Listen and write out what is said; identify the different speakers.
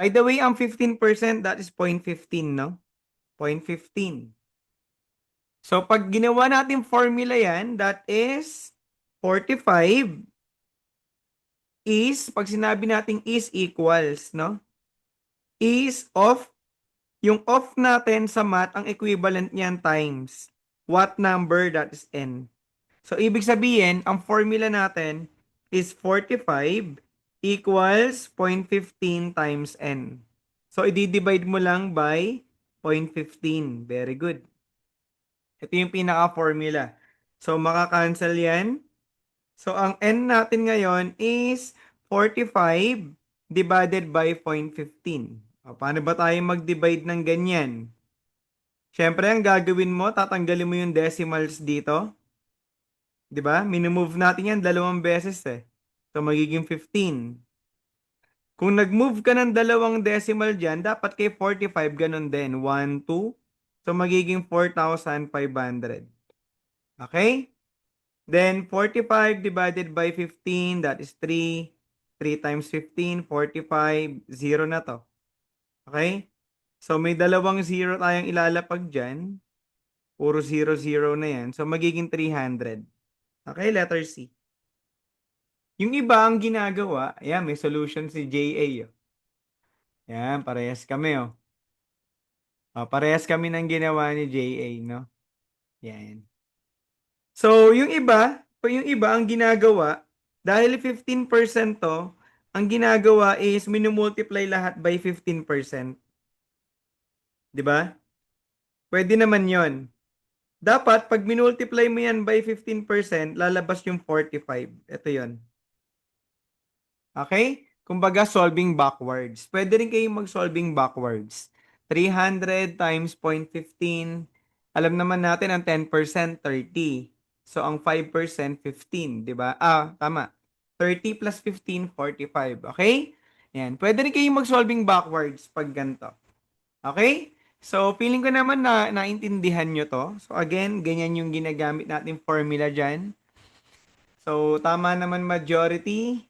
Speaker 1: By the way, ang 15%, that is 0.15, no? 0.15. So, pag ginawa natin formula yan, that is 45 is, pag sinabi natin is equals, no? Is of, yung of natin sa math, ang equivalent niyan times what number, that is n. So, ibig sabihin, ang formula natin is 45 equals 0.15 times n. So, i-divide mo lang by 0.15. Very good. Ito yung pinaka-formula. So, makakancel yan. So, ang n natin ngayon is 45 divided by 0.15. O, paano ba tayo mag-divide ng ganyan? Siyempre, ang gagawin mo, tatanggalin mo yung decimals dito. 'Di ba? Minimove natin yan dalawang beses eh. So, magiging 15. Kung nag-move ka ng dalawang decimal dyan, dapat kay 45 ganun din. 1, 2. So, magiging 4,500. Okay? Then, 45 divided by 15, that is 3. 3 times 15, 45. 0 na to. Okay? So, may dalawang 0 tayong ilalapag dyan. Puro 0, 0 na yan. So, magiging 300. Okay, letter C. Yung iba ang ginagawa, ayan, may solution si JA. Oh. Yan, parehas kami, oh. Parehas kami ng ginawa ni JA, no? Yan. So, yung iba ang ginagawa, dahil 15% to, ang ginagawa is minumultiply lahat by 15%. 'Di ba? Pwede naman yon. Dapat, pag minultiply mo yan by 15%, lalabas yung 45. Ito yon. Okay? Kumbaga, solving backwards. Pwede rin kayong mag-solving backwards. 300 times 0.15. Alam naman natin, ang 10%, 30. So, ang 5%, 15. Diba? Tama. 30 plus 15, 45. Okay? Yan. Pwede rin kayong mag-solving backwards pag ganito. Okay? So, feeling ko naman na naintindihan nyo to. So, again, ganyan yung ginagamit natin formula dyan. So, tama naman majority.